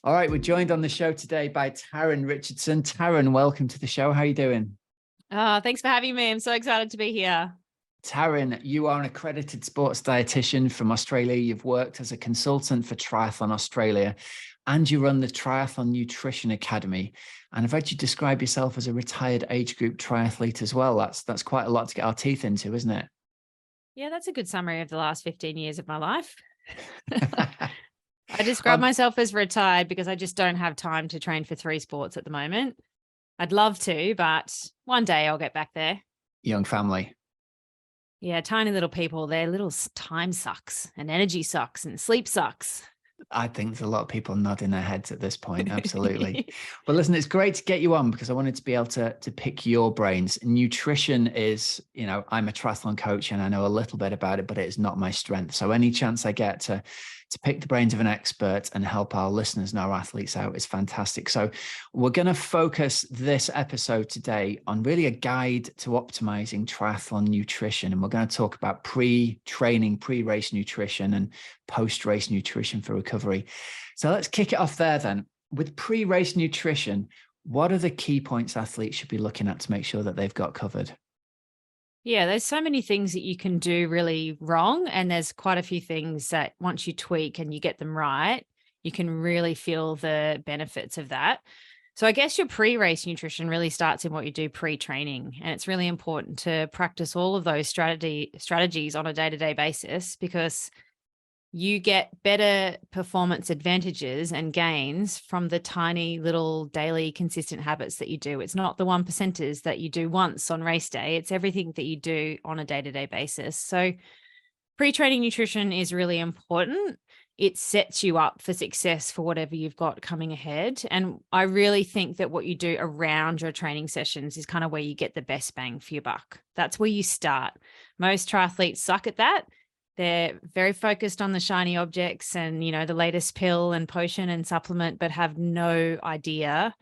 All right, we're joined on the show today by Taryn Richardson. Taryn, welcome to the show. How are you doing? Thanks for having me. I'm so excited to be here. Taryn, you are an accredited sports dietitian from Australia. You've worked as a consultant for Triathlon Australia, and you run the Triathlon Nutrition Academy. And I've heard you describe yourself as a retired age group triathlete as well. That's quite a lot to get our teeth into, isn't it? Yeah, that's a good summary of the last 15 years of my life. I describe myself as retired because I just don't have time to train for 3 sports at the moment. I'd love to, but one day I'll get back there. Young family. Yeah, tiny little people, their little time sucks and energy sucks and sleep sucks. I think there's a lot of people nodding their heads at this point. Absolutely. Well, listen, it's great to get you on because I wanted to be able to pick your brains. Nutrition is, I'm a triathlon coach and I know a little bit about it, but it is not my strength. So any chance I get to pick the brains of an expert and help our listeners and our athletes out is fantastic. So we're going to focus this episode today on really a guide to optimizing triathlon nutrition. And we're going to talk about pre-training, pre-race nutrition and post-race nutrition for recovery. So let's kick it off there then. With pre-race nutrition, what are the key points athletes should be looking at to make sure that they've got covered? Yeah, there's so many things that you can do really wrong. And there's quite a few things that once you tweak and you get them right, you can really feel the benefits of that. So I guess your pre-race nutrition really starts in what you do pre-training. And it's really important to practice all of those strategies on a day-to-day basis because you get better performance advantages and gains from the tiny little daily consistent habits that you do. It's not the 1%ers that you do once on race day. It's everything that you do on a day-to-day basis. So pre-training nutrition is really important. It sets you up for success for whatever you've got coming ahead. And I really think that what you do around your training sessions is kind of where you get the best bang for your buck. That's where you start. Most triathletes suck at that. They're very focused on the shiny objects and, the latest pill and potion and supplement, but have no idea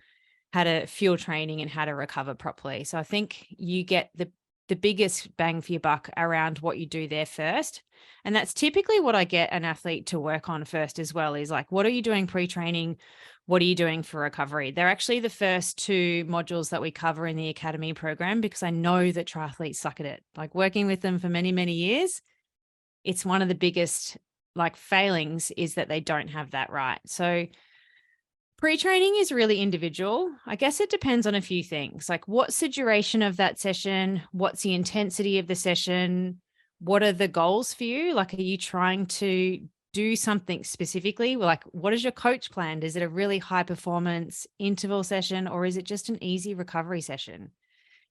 how to fuel training and how to recover properly. So I think you get the biggest bang for your buck around what you do there first. And that's typically what I get an athlete to work on first as well is like, what are you doing pre-training? What are you doing for recovery? They're actually the first 2 modules that we cover in the academy program because I know that triathletes suck at it. Like working with them for many, many years, it's one of the biggest failings is that they don't have that right. So pre-training is really individual. I guess it depends on a few things, like what's the duration of that session? What's the intensity of the session? What are the goals for you? Like, are you trying to do something specifically? Like, what is your coach planned? Is it a really high performance interval session or is it just an easy recovery session?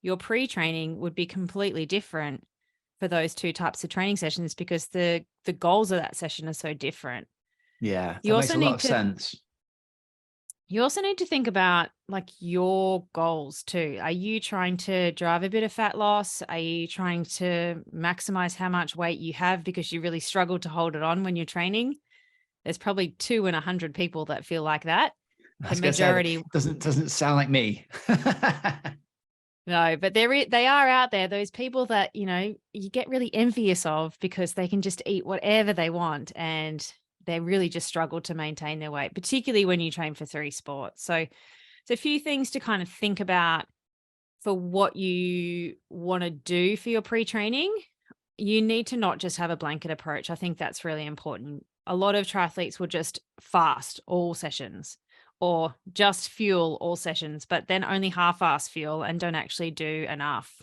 Your pre-training would be completely different for those 2 types of training sessions because the goals of that session are so different. Yeah, that makes a lot of sense. You also need to think about like your goals too. Are you trying to drive a bit of fat loss? Are you trying to maximize how much weight you have because you really struggle to hold it on when you're training? There's probably 2 in 100 people that feel like that. The majority doesn't sound like me. No, but they are out there, those people that, you get really envious of because they can just eat whatever they want and they really just struggle to maintain their weight, particularly when you train for 3 sports. So it's a few things to kind of think about for what you want to do for your pre-training. You need to not just have a blanket approach. I think that's really important. A lot of triathletes will just fast all sessions or just fuel all sessions, but then only half-ass fuel and don't actually do enough.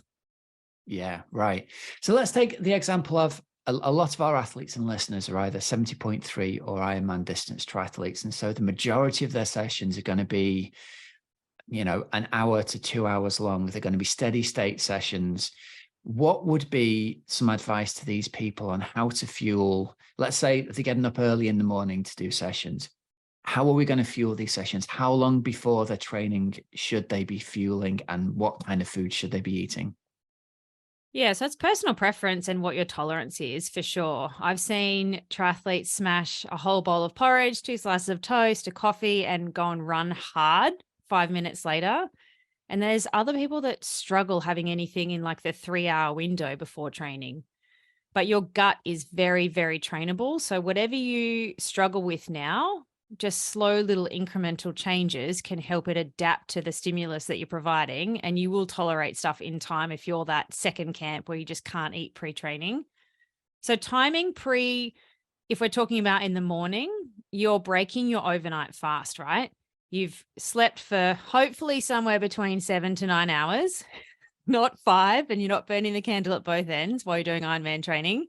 Yeah, right. So let's take the example of a lot of our athletes and listeners are either 70.3 or Ironman distance triathletes. And so the majority of their sessions are going to be, an hour to 2 hours long. They're going to be steady state sessions. What would be some advice to these people on how to fuel? Let's say they're getting up early in the morning to do sessions. How are we going to fuel these sessions? How long before their training should they be fueling and what kind of food should they be eating? Yeah, so it's personal preference and what your tolerance is for sure. I've seen triathletes smash a whole bowl of porridge, 2 slices of toast, a coffee, and go and run hard 5 minutes later. And there's other people that struggle having anything in like the 3-hour window before training. But your gut is very, very trainable. So whatever you struggle with now, just slow little incremental changes can help it adapt to the stimulus that you're providing, and you will tolerate stuff in time if you're that second camp where you just can't eat pre-training. So timing if we're talking about in the morning, you're breaking your overnight fast, right? You've slept for hopefully somewhere between 7 to 9 hours, not 5, and you're not burning the candle at both ends while you're doing Ironman training.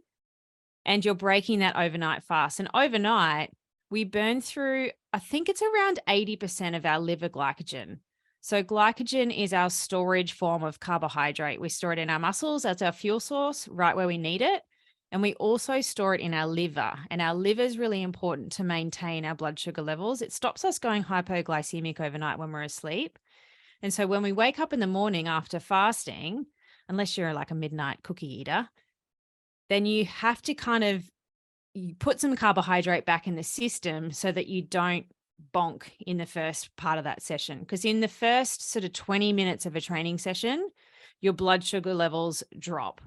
And you're breaking that overnight fast. And overnight, we burn through, I think it's around 80% of our liver glycogen. So glycogen is our storage form of carbohydrate. We store it in our muscles. That's our fuel source, right where we need it. And we also store it in our liver. And our liver is really important to maintain our blood sugar levels. It stops us going hypoglycemic overnight when we're asleep. And so when we wake up in the morning after fasting, unless you're like a midnight cookie eater, then you have to you put some carbohydrate back in the system so that you don't bonk in the first part of that session. Because in the first sort of 20 minutes of a training session, your blood sugar levels drop.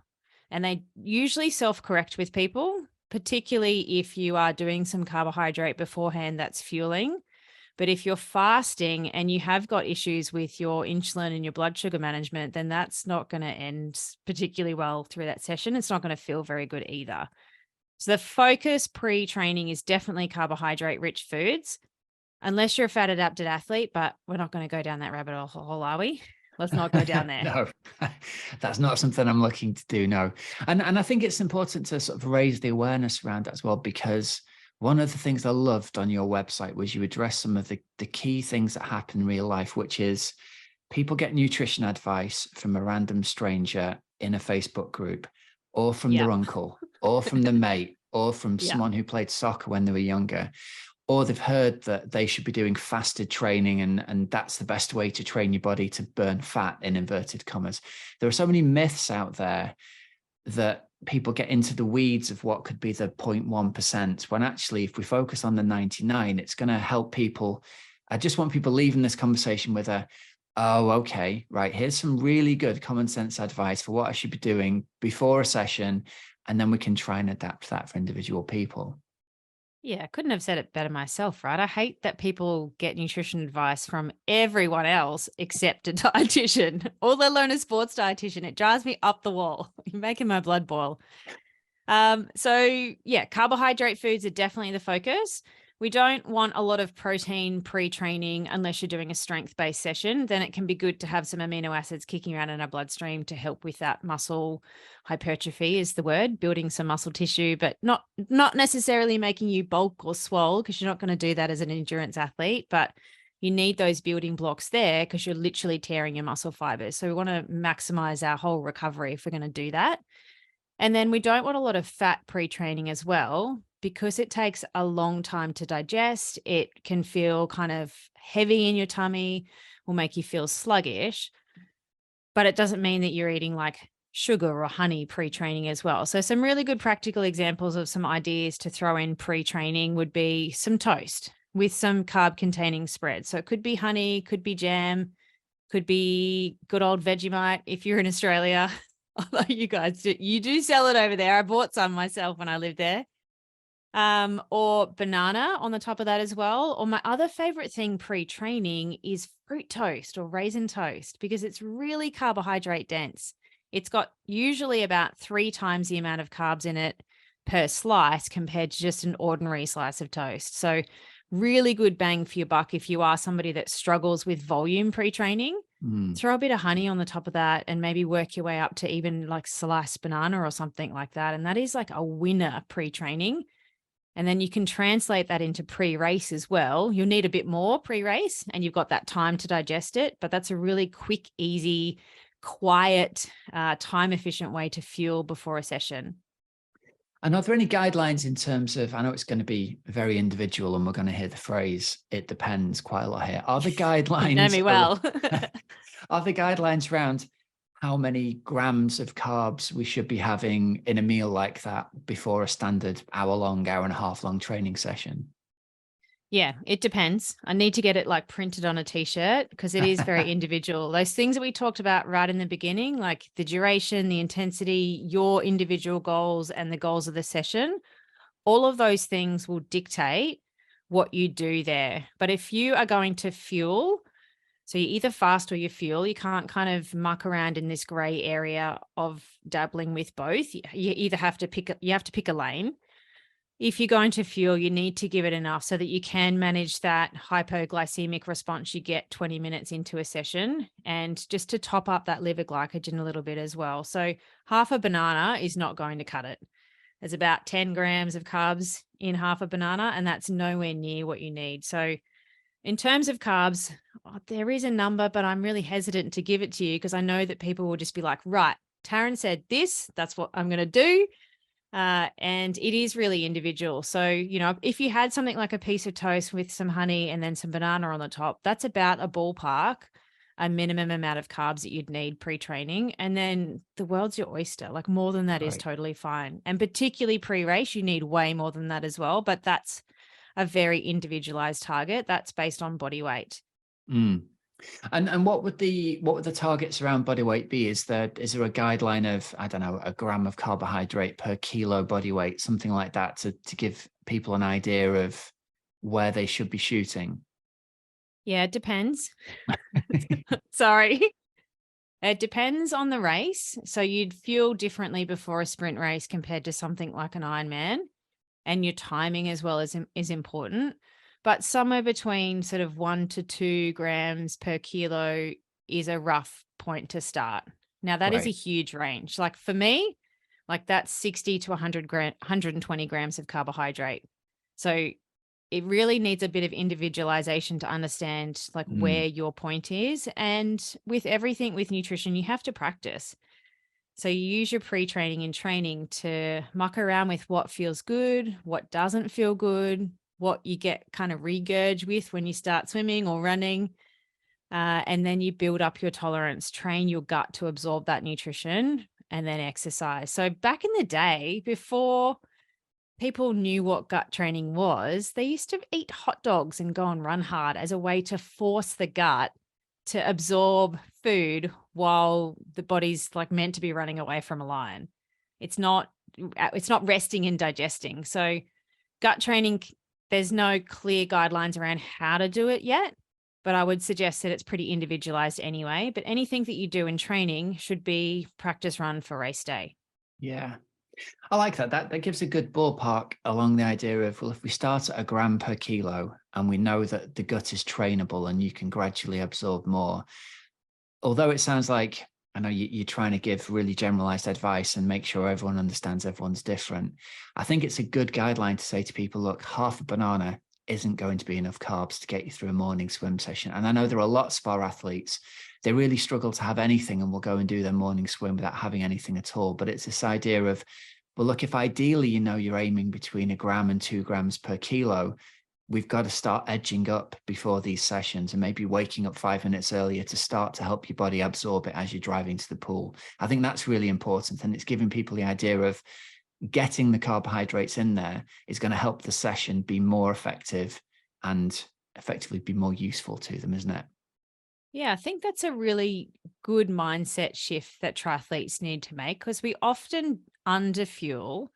And they usually self-correct with people, particularly if you are doing some carbohydrate beforehand that's fueling. But if you're fasting and you have got issues with your insulin and your blood sugar management, then that's not going to end particularly well through that session. It's not going to feel very good either. So the focus pre-training is definitely carbohydrate-rich foods, unless you're a fat-adapted athlete, but we're not going to go down that rabbit hole, are we? Let's not go down there. No, that's not something I'm looking to do, no. And I think it's important to sort of raise the awareness around that as well, because one of the things I loved on your website was you address some of the key things that happen in real life, which is people get nutrition advice from a random stranger in a Facebook group, or from their uncle, or from the mate, or from someone who played soccer when they were younger, or they've heard that they should be doing fasted training and that's the best way to train your body to burn fat, in inverted commas. There are so many myths out there that people get into the weeds of what could be the 0.1%, when actually, if we focus on the 99, it's going to help people. I just want people leaving this conversation with oh, okay, right, here's some really good common sense advice for what I should be doing before a session. And then we can try and adapt that for individual people. Yeah, I couldn't have said it better myself, right? I hate that people get nutrition advice from everyone else except a dietitian, or let alone a sports dietitian. It drives me up the wall. You're making my blood boil. So yeah, carbohydrate foods are definitely the focus. We don't want a lot of protein pre-training unless you're doing a strength-based session. Then it can be good to have some amino acids kicking around in our bloodstream to help with that muscle hypertrophy is the word, building some muscle tissue, but not necessarily making you bulk or swole, because you're not going to do that as an endurance athlete, but you need those building blocks there because you're literally tearing your muscle fibers. So we want to maximize our whole recovery if we're going to do that. And then we don't want a lot of fat pre-training as well, because it takes a long time to digest. It can feel kind of heavy in your tummy, will make you feel sluggish, but it doesn't mean that you're eating like sugar or honey pre-training as well. So some really good practical examples of some ideas to throw in pre-training would be some toast with some carb containing spread. So it could be honey, could be jam, could be good old Vegemite if you're in Australia. Although you guys you do sell it over there. I bought some myself when I lived there. Or banana on the top of that as well. Or my other favorite thing pre-training is fruit toast or raisin toast, because it's really carbohydrate dense. It's got usually about 3 times the amount of carbs in it per slice compared to just an ordinary slice of toast. So really good bang for your buck if you are somebody that struggles with volume pre-training. Throw a bit of honey on the top of that and maybe work your way up to even like sliced banana or something like that. And that is like a winner pre-training. And then you can translate that into pre-race as well. You'll need a bit more pre-race and you've got that time to digest it, but that's a really quick, easy, quiet, time-efficient way to fuel before a session. And are there any guidelines in terms of, I know it's going to be very individual and we're going to hear the phrase, it depends quite a lot here. Are the guidelines, you know me well. Are the guidelines around how many grams of carbs we should be having in a meal like that before a standard hour-long, hour-and-a-half-long training session? Yeah, it depends. I need to get it like printed on a t-shirt because it is very individual. Those things that we talked about right in the beginning, like the duration, the intensity, your individual goals and the goals of the session, all of those things will dictate what you do there. But if you are going to fuel, so you either fast or you fuel, you can't kind of muck around in this gray area of dabbling with both. You either have to pick a lane. If you're going to fuel, you need to give it enough so that you can manage that hypoglycemic response you get 20 minutes into a session, and just to top up that liver glycogen a little bit as well. So half a banana is not going to cut it. There's about 10 grams of carbs in half a banana, and that's nowhere near what you need. So in terms of carbs, there is a number, but I'm really hesitant to give it to you because I know that people will just be like, right, Taryn said this, that's what I'm going to do. And it is really individual. So, if you had something like a piece of toast with some honey and then some banana on the top, that's about a ballpark, a minimum amount of carbs that you'd need pre-training. And then the world's your oyster. Like, more than that is totally fine. And particularly pre-race, you need way more than that as well. But that's a very individualized target. That's based on body weight. Mm. And what would the targets around body weight be? Is there a guideline of, I don't know, a gram of carbohydrate per kilo body weight, something like that, to give people an idea of where they should be shooting? Yeah, it depends. Sorry. It depends on the race. So you'd fuel differently before a sprint race compared to something like an Ironman, and your timing as well is important. But somewhere between sort of 1 to 2 grams per kilo is a rough point to start. Now, that is a huge range. Like for me, like that's 60 to 120 grams of carbohydrate. So it really needs a bit of individualization to understand like where your point is. And with everything with nutrition, you have to practice. So you use your pre-training and training to muck around with what feels good, what doesn't feel good, what you get kind of regurg with when you start swimming or running. And then you build up your tolerance, train your gut to absorb that nutrition, and then exercise. So back in the day, before people knew what gut training was, they used to eat hot dogs and go and run hard as a way to force the gut to absorb food while the body's like meant to be running away from a lion. It's not resting and digesting. So gut training, there's no clear guidelines around how to do it yet, but I would suggest that it's pretty individualized anyway. But anything that you do in training should be practice run for race day. Yeah. I like that. That gives a good ballpark along the idea of, well, if we start at a gram per kilo and we know that the gut is trainable and you can gradually absorb more, although it sounds like, I know you're trying to give really generalized advice and make sure everyone understands everyone's different. I think it's a good guideline to say to people, look, half a banana isn't going to be enough carbs to get you through a morning swim session. And I know there are lots of our athletes, they really struggle to have anything and will go and do their morning swim without having anything at all. But it's this idea of, well, look, if ideally, you're aiming between a gram and 2 grams per kilo, we've got to start edging up before these sessions and maybe waking up 5 minutes earlier to start to help your body absorb it as you're driving to the pool. I think that's really important. And it's giving people the idea of getting the carbohydrates in there is going to help the session be more effective and effectively be more useful to them, isn't it? Yeah, I think that's a really good mindset shift that triathletes need to make, because we often underfuel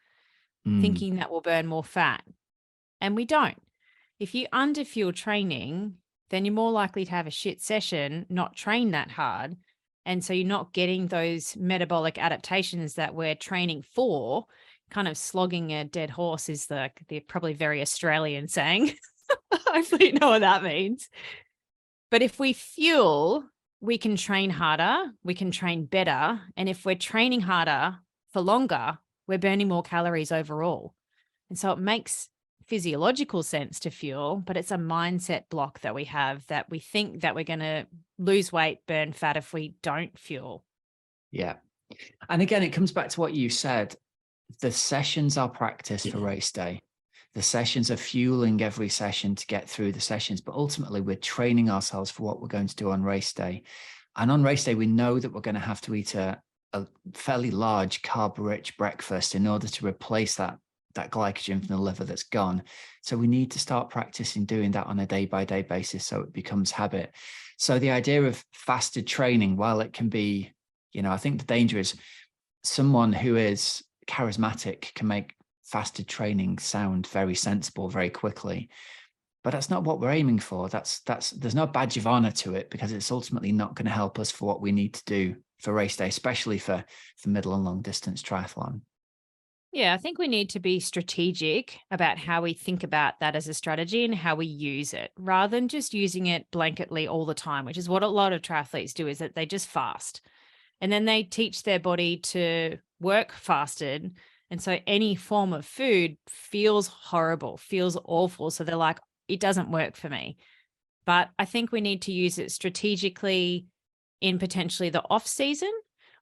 thinking that we'll burn more fat, and we don't. If you underfuel training, then you're more likely to have a shit session, not train that hard. And so you're not getting those metabolic adaptations that we're training for. Kind of slogging a dead horse is the probably very Australian saying. Hopefully you know what that means. But if we fuel, we can train harder, we can train better. And if we're training harder for longer, we're burning more calories overall. And so it makes physiological sense to fuel, but it's a mindset block that we have, that we think that we're going to lose weight, burn fat if we don't fuel. Yeah. And again, it comes back to what you said. The sessions are practice for race day. The sessions are fueling every session to get through the sessions, but ultimately we're training ourselves for what we're going to do on race day. And on race day, we know that we're going to have to eat a fairly large carb-rich breakfast in order to replace that glycogen from the liver that's gone. So we need to start practicing doing that on a day-by-day basis so it becomes habit. So the idea of fasted training, while it can be, I think the danger is someone who is charismatic can make fasted training sound very sensible very quickly. but that's not what we're aiming for. There's no badge of honor to it, because it's ultimately not going to help us for what we need to do for race day, especially for middle and long distance triathlon. Yeah, I think we need to be strategic about how we think about that as a strategy and how we use it, rather than just using it blanketly all the time, which is what a lot of triathletes do, is that they just fast. And then they teach their body to work fasted. And so any form of food feels horrible, feels awful. So they're like, it doesn't work for me. But I think we need to use it strategically in potentially the off season,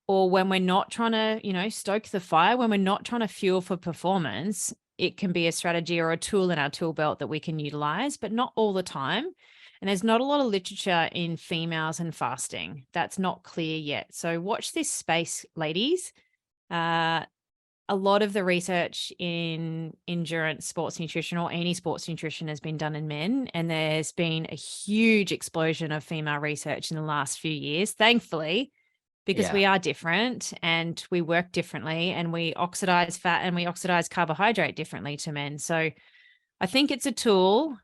or when we're not trying to, stoke the fire, when we're not trying to fuel for performance. It can be a strategy or a tool in our tool belt that we can utilize, but not all the time. And there's not a lot of literature in females and fasting. That's not clear yet. So watch this space, ladies. A lot of the research in endurance sports nutrition, or any sports nutrition, has been done in men. And there's been a huge explosion of female research in the last few years, thankfully, because we are different and we work differently, and we oxidize fat and we oxidize carbohydrate differently to men. So I think it's a tool.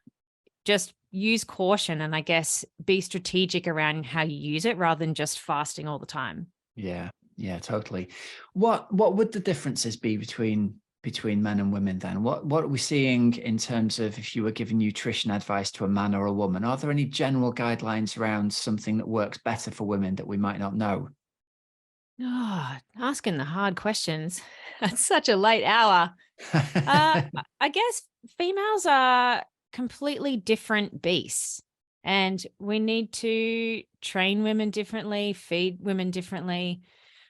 Just use caution, and I guess be strategic around how you use it, rather than just fasting all the time. Yeah, totally. What would the differences be between men and women then? What are we seeing in terms of, if you were giving nutrition advice to a man or a woman, are there any general guidelines around something that works better for women that we might not know? Oh, asking the hard questions at such a late hour. I guess females are completely different beasts, and we need to train women differently, feed women differently.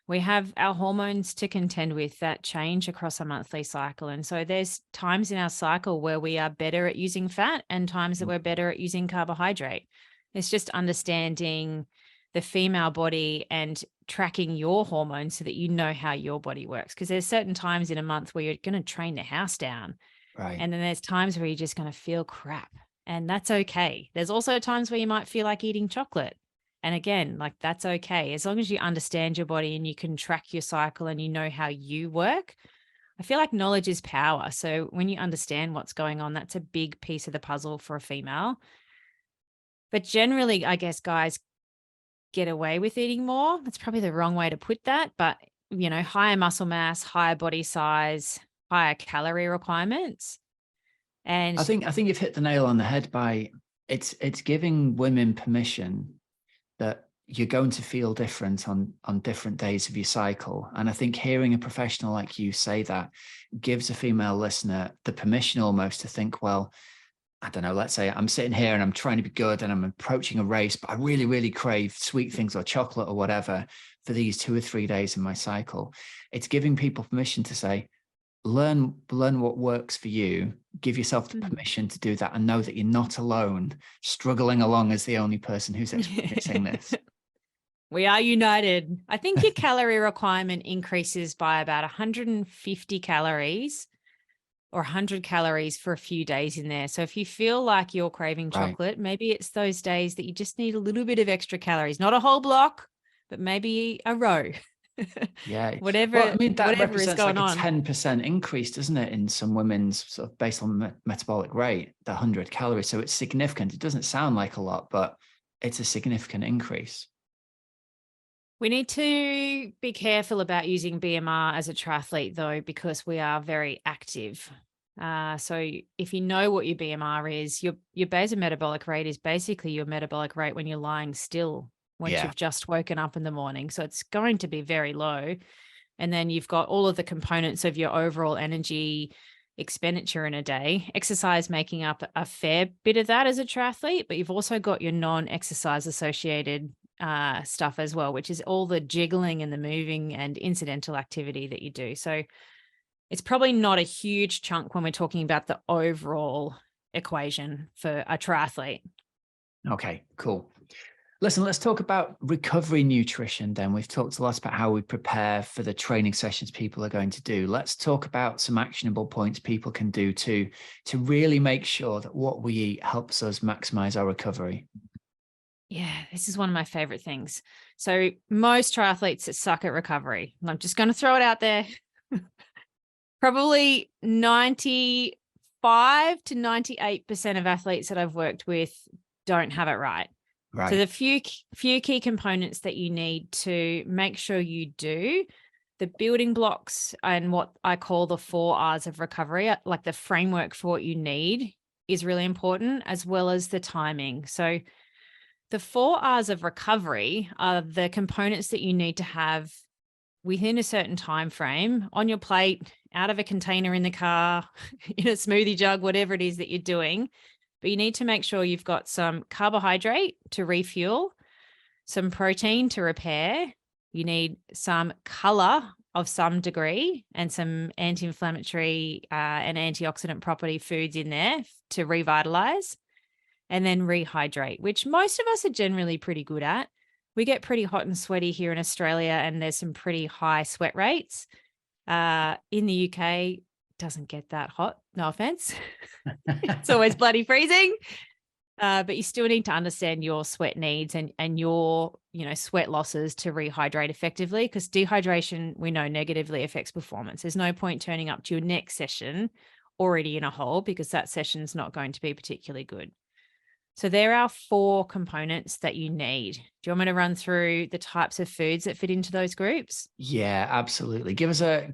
We have our hormones to contend with that change across a monthly cycle. And so there's times in our cycle where we are better at using fat, and times that we're better at using carbohydrate. It's just understanding the female body and tracking your hormones so that you know how your body works. Because there's certain times in a month where you're going to train the house down. Right. And then there's times where you're just going to feel crap. And that's okay. There's also times where you might feel like eating chocolate. And again, like, that's okay. As long as you understand your body and you can track your cycle and you know how you work. I feel like knowledge is power. So when you understand what's going on, that's a big piece of the puzzle for a female. But generally, I guess guys get away with eating more. That's probably the wrong way to put that. But, higher muscle mass, higher body size, higher calorie requirements. And I think you've hit the nail on the head by it's giving women permission that you're going to feel different on different days of your cycle. And I think hearing a professional like you say that gives a female listener the permission almost to think, well, I don't know, let's say I'm sitting here and I'm trying to be good and I'm approaching a race, but I really, really crave sweet things or chocolate or whatever for these 2 or 3 days in my cycle. It's giving people permission to say, learn what works for you, give yourself the permission to do that, and know that you're not alone struggling along as the only person who's experiencing this. We are united. I think your calorie requirement increases by about 150 calories or 100 calories for a few days in there. So if you feel like you're craving chocolate, maybe it's those days that you just need a little bit of extra calories, not a whole block, but maybe a row. Yeah. Whatever. Well, I mean, that whatever is represents going like a on. 10% increase, doesn't it, in some women's sort of based on the metabolic rate, the 100 calories. So it's significant. It doesn't sound like a lot, but it's a significant increase. We need to be careful about using BMR as a triathlete, though, because we are very active. So if you know what your BMR is, your basal metabolic rate is basically your metabolic rate when you're lying still, once you've just woken up in the morning. So it's going to be very low. And then you've got all of the components of your overall energy expenditure in a day, exercise making up a fair bit of that as a triathlete, but you've also got your non-exercise associated stuff as well, which is all the jiggling and the moving and incidental activity that you do. So it's probably not a huge chunk when we're talking about the overall equation for a triathlete. Okay, cool. Listen, let's talk about recovery nutrition then. We've talked a lot about how we prepare for the training sessions people are going to do. Let's talk about some actionable points people can do to really make sure that what we eat helps us maximize our recovery. Yeah, this is one of my favorite things. So most triathletes suck at recovery. I'm just going to throw it out there. Probably 95% 95 to 98% of athletes that I've worked with don't have it right. So the few key components that you need to make sure you do, the building blocks and what I call the 4 R's of recovery, like the framework for what you need, is really important, as well as the timing. So the 4 R's of recovery are the components that you need to have within a certain time frame, on your plate, out of a container in the car, in a smoothie jug, whatever it is that you're doing. But you need to make sure you've got some carbohydrate to refuel, some protein to repair. You need some color of some degree and some anti-inflammatory and antioxidant property foods in there to revitalize, and then rehydrate, which most of us are generally pretty good at. We get pretty hot and sweaty here in Australia, and there's some pretty high sweat rates. In the UK, doesn't get that hot. No offense. It's always bloody freezing. But you still need to understand your sweat needs and your, sweat losses to rehydrate effectively, because dehydration, we know, negatively affects performance. There's no point turning up to your next session already in a hole, because that session's not going to be particularly good. So there are 4 components that you need. Do you want me to run through the types of foods that fit into those groups? Yeah, absolutely. Give us a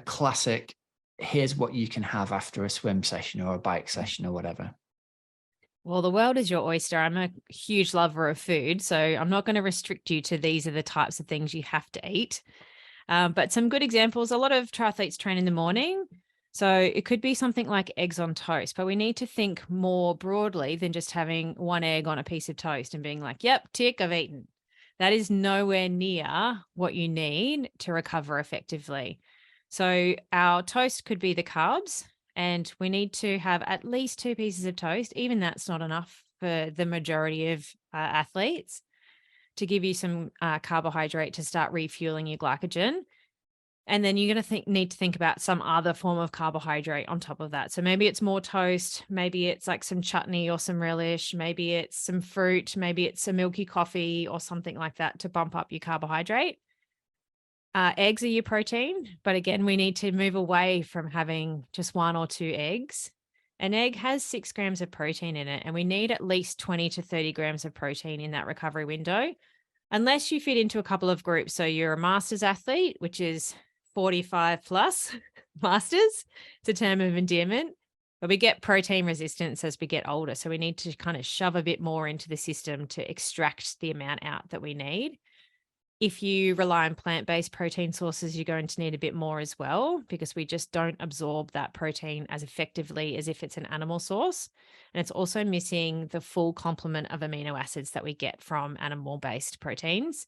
classic. Here's what you can have after a swim session or a bike session or whatever. Well, the world is your oyster. I'm a huge lover of food, so I'm not going to restrict you to these are the types of things you have to eat. But some good examples, a lot of triathletes train in the morning. So it could be something like eggs on toast, but we need to think more broadly than just having 1 egg on a piece of toast and being like, yep, tick, I've eaten. That is nowhere near what you need to recover effectively. So our toast could be the carbs, and we need to have at least 2 pieces of toast. Even that's not enough for the majority of athletes, to give you some carbohydrate to start refueling your glycogen. And then you're going to need to think about some other form of carbohydrate on top of that. So maybe it's more toast, maybe it's like some chutney or some relish, maybe it's some fruit, maybe it's a milky coffee or something like that to bump up your carbohydrate. Eggs are your protein, but again, we need to move away from having just 1 or 2 eggs. An egg has 6 grams of protein in it, and we need at least 20 to 30 grams of protein in that recovery window, unless you fit into a couple of groups. So you're a master's athlete, which is 45 plus masters. It's a term of endearment, but we get protein resistance as we get older. So we need to kind of shove a bit more into the system to extract the amount out that we need. If you rely on plant-based protein sources, you're going to need a bit more as well, because we just don't absorb that protein as effectively as if it's an animal source. And it's also missing the full complement of amino acids that we get from animal-based proteins.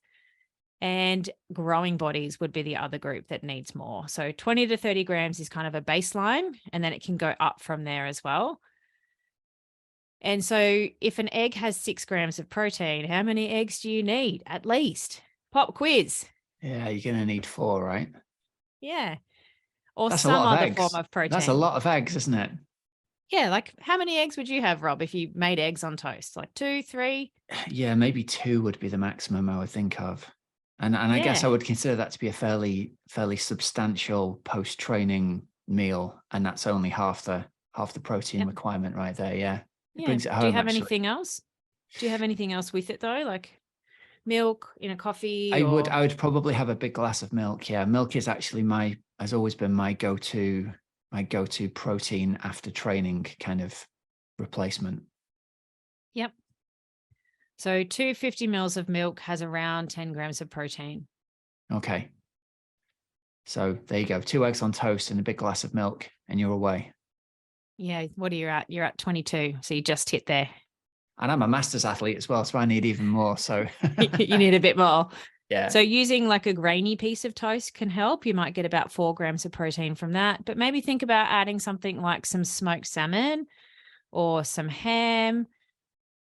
And growing bodies would be the other group that needs more. So 20 to 30 grams is kind of a baseline, and then it can go up from there as well. And so if an egg has 6 grams of protein, how many eggs do you need at least? Pop quiz. Yeah, you're going to need 4, right? Yeah. Or That's some other form of protein. That's a lot of eggs, isn't it? Yeah. Like, how many eggs would you have, Rob, if you made eggs on toast? Like 2, 3? Yeah, maybe 2 would be the maximum I would think of. And I guess I would consider that to be a fairly substantial post-training meal, and that's only half the protein requirement right there. Yeah. It brings it home. Do you have anything else? Do you have anything else with it though? Like milk in a coffee? I would probably have a big glass of milk. Yeah. Milk is actually has always been my go-to protein after training kind of replacement. Yep. So 250 mils of milk has around 10 grams of protein. Okay. So there you go. 2 eggs on toast and a big glass of milk, and you're away. Yeah. What are you at? You're at 22. So you just hit there. And I'm a masters athlete as well, so I need even more. So you need a bit more. Yeah. So using like a grainy piece of toast can help. You might get about 4 grams of protein from that, but maybe think about adding something like some smoked salmon or some ham,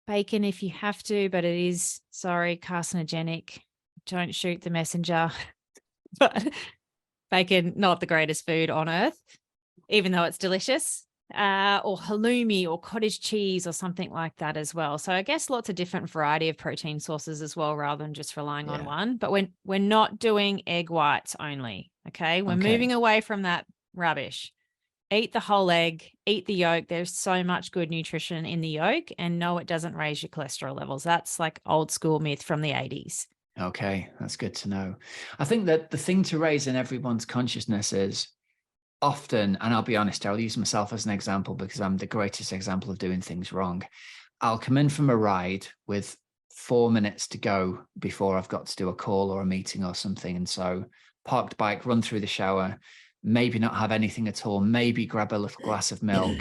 bacon if you have to, but it is, carcinogenic. Don't shoot the messenger. But bacon, not the greatest food on earth, even though it's delicious. Or halloumi or cottage cheese or something like that as well. So I guess lots of different variety of protein sources as well, rather than just relying on one. But we're not doing egg whites only. Okay. We're moving away from that rubbish. eat the whole egg, eat the yolk. There's so much good nutrition in the yolk, and no, it doesn't raise your cholesterol levels. That's like old school myth from the 80s. Okay, that's good to know. I think that the thing to raise in everyone's consciousness is often, and I'll be honest, I'll use myself as an example because I'm the greatest example of doing things wrong. I'll come in from a ride with 4 minutes to go before I've got to do a call or a meeting or something. And so park the bike, run through the shower, maybe not have anything at all, maybe grab a little glass of milk.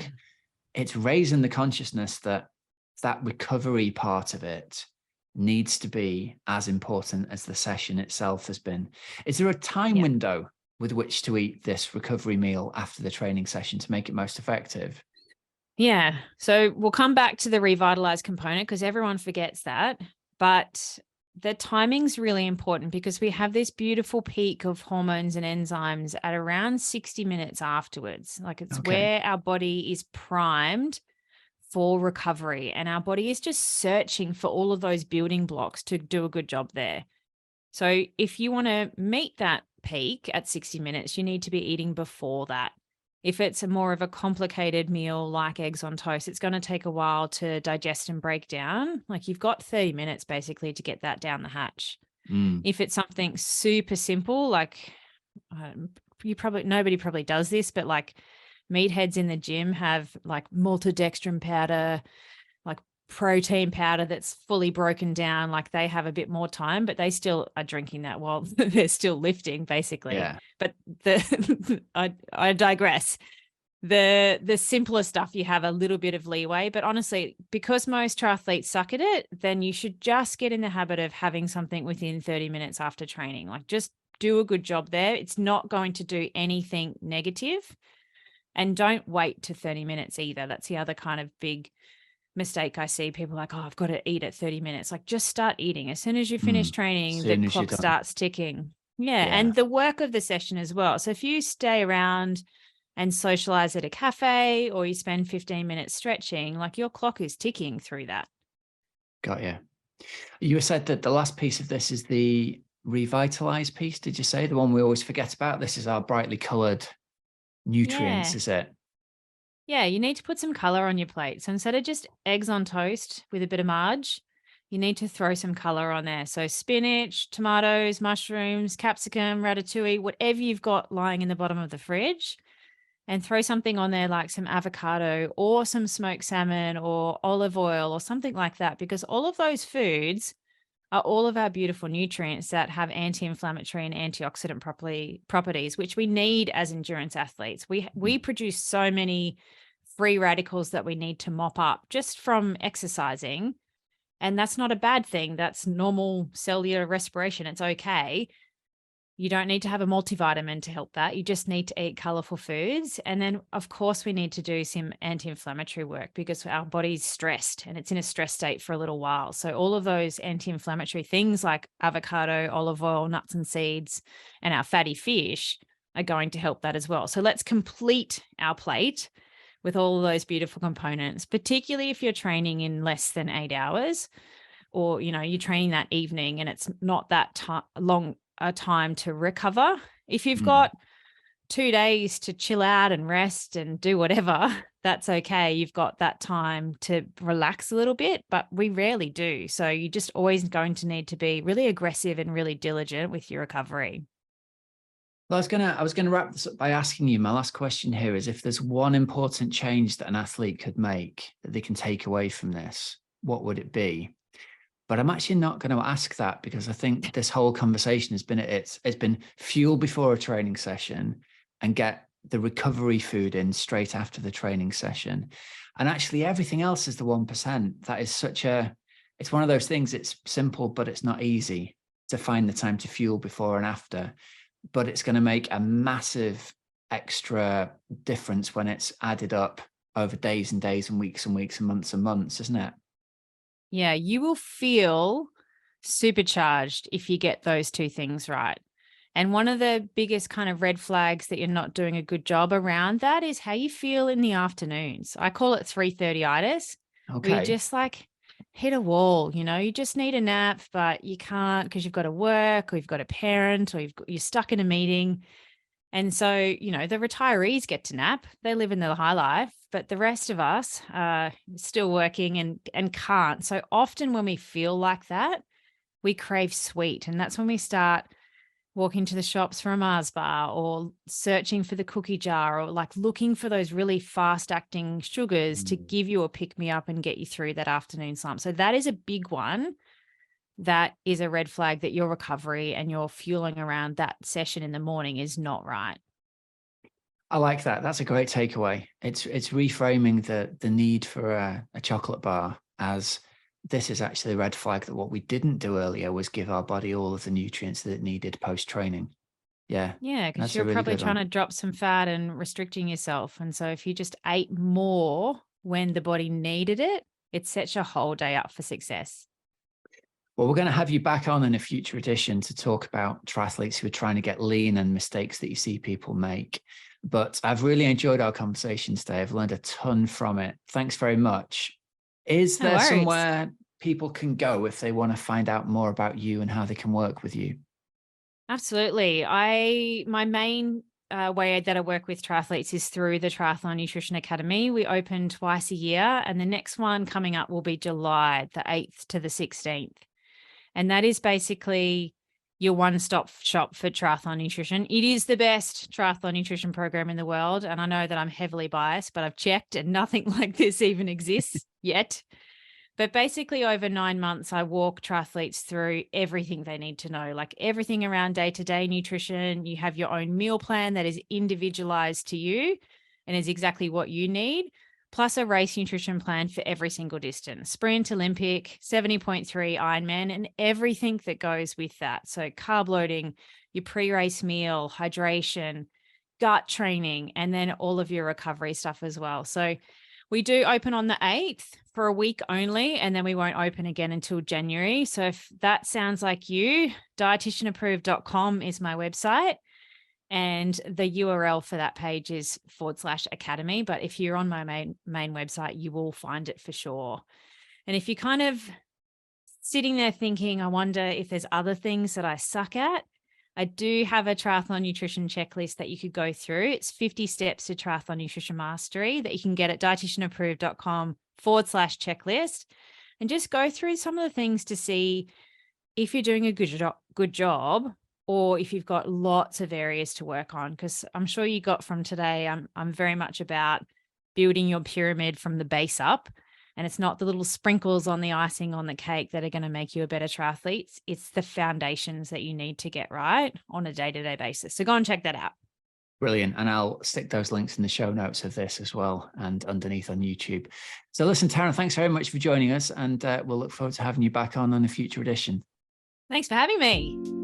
It's raising the consciousness that that recovery part of it needs to be as important as the session itself has been. Is there a time window with which to eat this recovery meal after the training session to make it most effective? Yeah. So we'll come back to the Revitalize component because everyone forgets that. But the timing's really important because we have this beautiful peak of hormones and enzymes at around 60 minutes afterwards. Like it's where our body is primed for recovery, and our body is just searching for all of those building blocks to do a good job there. So if you want to meet that peak at 60 minutes, you need to be eating before that. If it's a more of a complicated meal like eggs on toast, it's going to take a while to digest and break down. Like you've got 30 minutes basically to get that down the hatch. If it's something super simple, like nobody probably does this, but like meatheads in the gym have like maltodextrin powder, like protein powder that's fully broken down. Like they have a bit more time, but they still are drinking that while they're still lifting basically. Yeah. But I digress. The simpler stuff, you have a little bit of leeway, but honestly, because most triathletes suck at it, then you should just get in the habit of having something within 30 minutes after training. Like just do a good job there. It's not going to do anything negative. And don't wait to 30 minutes either. That's the other kind of big mistake I see. People like, oh, I've got to eat at 30 minutes. Like just start eating. As soon as you finish training, the clock starts ticking. Yeah. And the work of the session as well. So if you stay around and socialize at a cafe or you spend 15 minutes stretching, like your clock is ticking through that. Got you. You said that the last piece of this is the Revitalize piece. Did you say the one we always forget about? This is our brightly colored nutrients, is it? Yeah, you need to put some color on your plate. So instead of just eggs on toast with a bit of marge, you need to throw some color on there. So spinach, tomatoes, mushrooms, capsicum, ratatouille, whatever you've got lying in the bottom of the fridge, and throw something on there like some avocado or some smoked salmon or olive oil or something like that, because all of those foods are all of our beautiful nutrients that have anti-inflammatory and antioxidant properties, which we need as endurance athletes. We produce so many free radicals that we need to mop up just from exercising. And that's not a bad thing. That's normal cellular respiration. It's okay. You don't need to have a multivitamin to help that. You just need to eat colorful foods. And then, of course, we need to do some anti-inflammatory work because our body's stressed and it's in a stress state for a little while. So all of those anti-inflammatory things like avocado, olive oil, nuts and seeds, and our fatty fish are going to help that as well. So let's complete our plate with all of those beautiful components, particularly if you're training in less than 8 hours or, you're training that evening and it's not that long a time to recover. If you've got 2 days to chill out and rest and do whatever, that's okay. You've got that time to relax a little bit, but we rarely do. So you're just always going to need to be really aggressive and really diligent with your recovery. Well, I was gonna wrap this up by asking you, my last question here is if there's one important change that an athlete could make that they can take away from this, what would it be? But I'm actually not going to ask that because I think this whole conversation has been it's been fuel before a training session and get the recovery food in straight after the training session. And actually everything else is the 1%. That is it's one of those things, it's simple, but it's not easy to find the time to fuel before and after. But it's going to make a massive extra difference when it's added up over days and days and weeks and weeks and months, isn't it? Yeah, you will feel supercharged if you get those two things right. And one of the biggest kind of red flags that you're not doing a good job around that is how you feel in the afternoons. I call it 3:30itis. Okay. Where you just like hit a wall, you just need a nap, but you can't because you've got to work or you've got a parent or you're stuck in a meeting. And so, you know, the retirees get to nap, they live in the high life, but the rest of us are still working and can't. So often when we feel like that, we crave sweet. And that's when we start walking to the shops for a Mars bar or searching for the cookie jar or like looking for those really fast acting sugars to give you a pick me up and get you through that afternoon slump. So that is a big one. That is a red flag that your recovery and your fueling around that session in the morning is not right. I like that. That's a great takeaway. It's reframing the need for a chocolate bar as this is actually a red flag that what we didn't do earlier was give our body all of the nutrients that it needed post-training. Yeah. Yeah, because That's a you're really probably good trying one. to drop some fat and restricting yourself. And so if you just ate more when the body needed it, it sets your whole day up for success. Well, we're going to have you back on in a future edition to talk about triathletes who are trying to get lean and mistakes that you see people make. But I've really enjoyed our conversation today. I've learned a ton from it. Thanks very much. Is No there worries. somewhere people can go if they want to find out more about you and how they can work with you? Absolutely. My main way that I work with triathletes is through the Triathlon Nutrition Academy. We open twice a year, and the next one coming up will be July the 8th to the 16th. And that is basically your one-stop shop for triathlon nutrition. It is the best triathlon nutrition program in the world. And I know that I'm heavily biased, but I've checked and nothing like this even exists yet. But basically over 9 months, I walk triathletes through everything they need to know, like everything around day-to-day nutrition. You have your own meal plan that is individualized to you and is exactly what you need, plus a race nutrition plan for every single distance, sprint, Olympic, 70.3 Ironman, and everything that goes with that. So carb loading, your pre-race meal, hydration, gut training, and then all of your recovery stuff as well. So we do open on the 8th for a week only, and then we won't open again until January. So if that sounds like you, dietitianapproved.com is my website. And the URL for that page is /academy. But if you're on my main website, you will find it for sure. And if you're kind of sitting there thinking, I wonder if there's other things that I suck at, I do have a triathlon nutrition checklist that you could go through. It's 50 steps to triathlon nutrition mastery that you can get at dietitianapproved.com /checklist, and just go through some of the things to see if you're doing a good job or if you've got lots of areas to work on. Because I'm sure you got from today, I'm very much about building your pyramid from the base up. And it's not the little sprinkles on the icing on the cake that are going to make you a better triathlete. It's the foundations that you need to get right on a day-to-day basis. So go and check that out. Brilliant. And I'll stick those links in the show notes of this as well and underneath on YouTube. So listen, Taryn, thanks very much for joining us. And we'll look forward to having you back on a future edition. Thanks for having me.